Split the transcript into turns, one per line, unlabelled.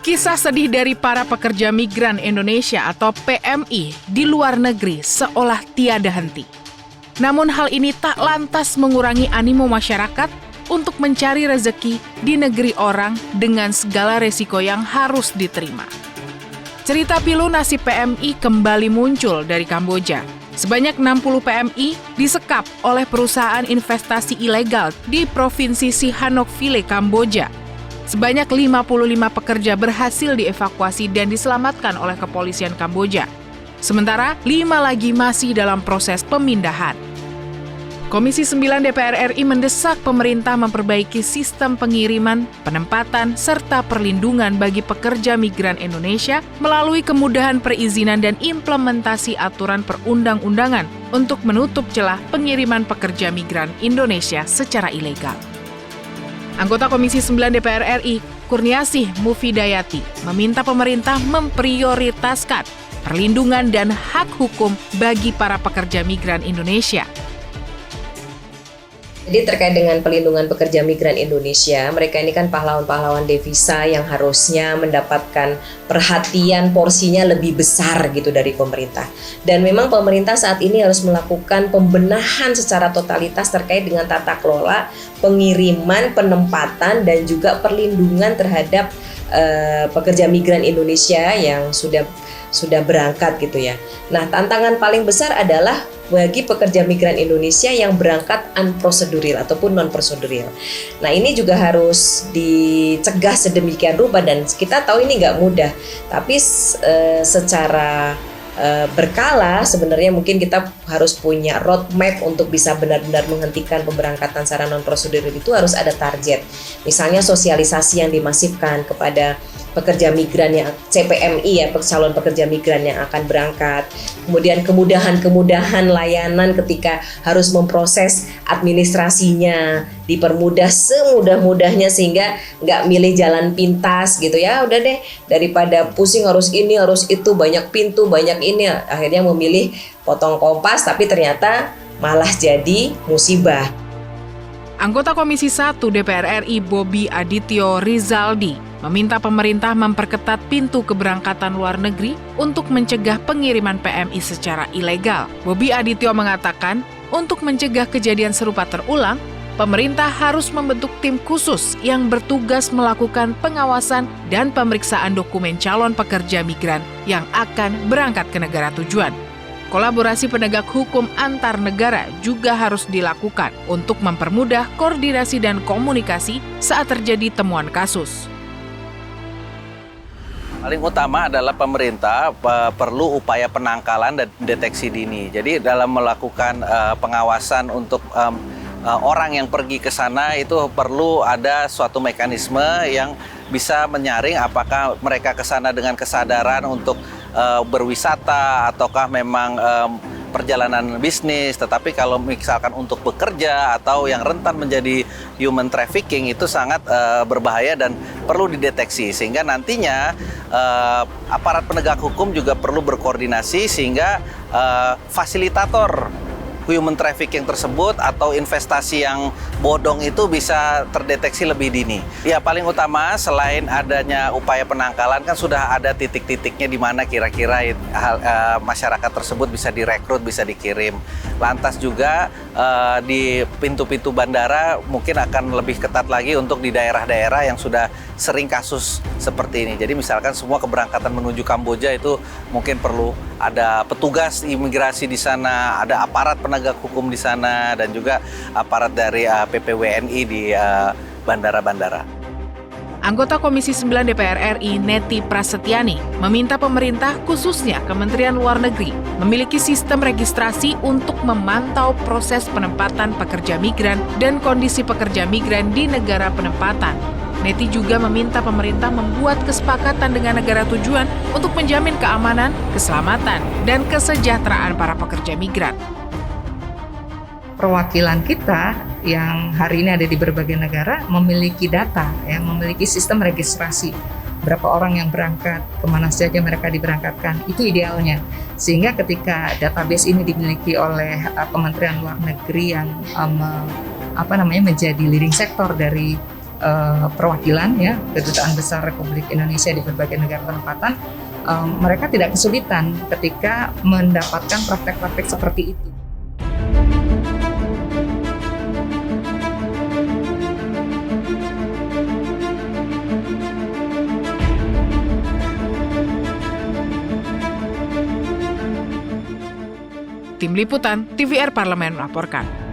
Kisah sedih dari para pekerja migran Indonesia atau PMI di luar negeri seolah tiada henti. Namun hal ini tak lantas mengurangi animo masyarakat untuk mencari rezeki di negeri orang dengan segala resiko yang harus diterima. Cerita pilu nasib PMI kembali muncul dari Kamboja. Sebanyak 60 PMI disekap oleh perusahaan investasi ilegal di Provinsi Sihanoukville, Kamboja. Sebanyak 55 pekerja berhasil dievakuasi dan diselamatkan oleh kepolisian Kamboja. Sementara 5 lagi masih dalam proses pemindahan. Komisi 9 DPR RI mendesak pemerintah memperbaiki sistem pengiriman, penempatan, serta perlindungan bagi pekerja migran Indonesia melalui kemudahan perizinan dan implementasi aturan perundang-undangan untuk menutup celah pengiriman pekerja migran Indonesia secara ilegal. Anggota Komisi 9 DPR RI, Kurniasih Mufidayati, meminta pemerintah memprioritaskan perlindungan dan hak hukum bagi para pekerja migran Indonesia.
Jadi terkait dengan pelindungan pekerja migran Indonesia, mereka ini kan pahlawan-pahlawan devisa yang harusnya mendapatkan perhatian porsinya lebih besar gitu dari pemerintah. Dan memang pemerintah saat ini harus melakukan pembenahan secara totalitas terkait dengan tata kelola, pengiriman, penempatan, dan juga perlindungan terhadap pekerja migran Indonesia yang sudah berangkat gitu ya. Nah, tantangan paling besar adalah bagi pekerja migran Indonesia yang berangkat unprocedural ataupun non-procedural. Nah, ini juga harus dicegah sedemikian rupa dan kita tahu ini nggak mudah. Tapi secara berkala sebenarnya mungkin kita harus punya roadmap untuk bisa benar-benar menghentikan pemberangkatan secara non-prosedural. Itu harus ada target. Misalnya sosialisasi yang dimasifkan kepada pekerja migran yang CPMI ya, calon pekerja migran yang akan berangkat. Kemudian kemudahan layanan ketika harus memproses administrasinya dipermudah semudah-mudahnya sehingga nggak milih jalan pintas gitu ya. Udah deh, daripada pusing harus ini harus itu, banyak pintu banyak ini, akhirnya memilih potong kompas tapi ternyata malah jadi musibah.
Anggota Komisi 1 DPR RI Bobi Adityo Rizaldi meminta pemerintah memperketat pintu keberangkatan luar negeri untuk mencegah pengiriman PMI secara ilegal. Bobi Adityo mengatakan, untuk mencegah kejadian serupa terulang, pemerintah harus membentuk tim khusus yang bertugas melakukan pengawasan dan pemeriksaan dokumen calon pekerja migran yang akan berangkat ke negara tujuan. Kolaborasi penegak hukum antar negara juga harus dilakukan untuk mempermudah koordinasi dan komunikasi saat terjadi temuan kasus.
Paling utama adalah pemerintah perlu upaya penangkalan dan deteksi dini. Jadi dalam melakukan pengawasan untuk orang yang pergi ke sana itu perlu ada suatu mekanisme yang bisa menyaring apakah mereka ke sana dengan kesadaran untuk berwisata ataukah memang perjalanan bisnis. Tetapi kalau misalkan untuk bekerja atau yang rentan menjadi human trafficking itu sangat berbahaya dan perlu dideteksi sehingga nantinya aparat penegak hukum juga perlu berkoordinasi sehingga fasilitator human trafficking tersebut atau investasi yang bodong itu bisa terdeteksi lebih dini. Ya paling utama selain adanya upaya penangkalan kan sudah ada titik-titiknya di mana kira-kira masyarakat tersebut bisa direkrut, bisa dikirim. Lantas juga di pintu-pintu bandara mungkin akan lebih ketat lagi untuk di daerah-daerah yang sudah sering kasus seperti ini. Jadi misalkan semua keberangkatan menuju Kamboja itu mungkin perlu ada petugas imigrasi di sana, ada aparat penegak hukum di sana, dan juga aparat dari PPWNI di bandara-bandara.
Anggota Komisi 9 DPR RI Neti Prasetyani meminta pemerintah khususnya Kementerian Luar Negeri memiliki sistem registrasi untuk memantau proses penempatan pekerja migran dan kondisi pekerja migran di negara penempatan. Neti juga meminta pemerintah membuat kesepakatan dengan negara tujuan untuk menjamin keamanan, keselamatan, dan kesejahteraan para pekerja migran.
Perwakilan kita yang hari ini ada di berbagai negara memiliki data, yang memiliki sistem registrasi. Berapa orang yang berangkat, kemana saja mereka diberangkatkan, itu idealnya. Sehingga ketika database ini dimiliki oleh Kementerian Luar Negeri yang menjadi leading sektor dari perwakilan ya, kedutaan besar Republik Indonesia di berbagai negara penempatan, mereka tidak kesulitan ketika mendapatkan praktek-praktek seperti itu.
Tim Liputan TVR Parlemen melaporkan.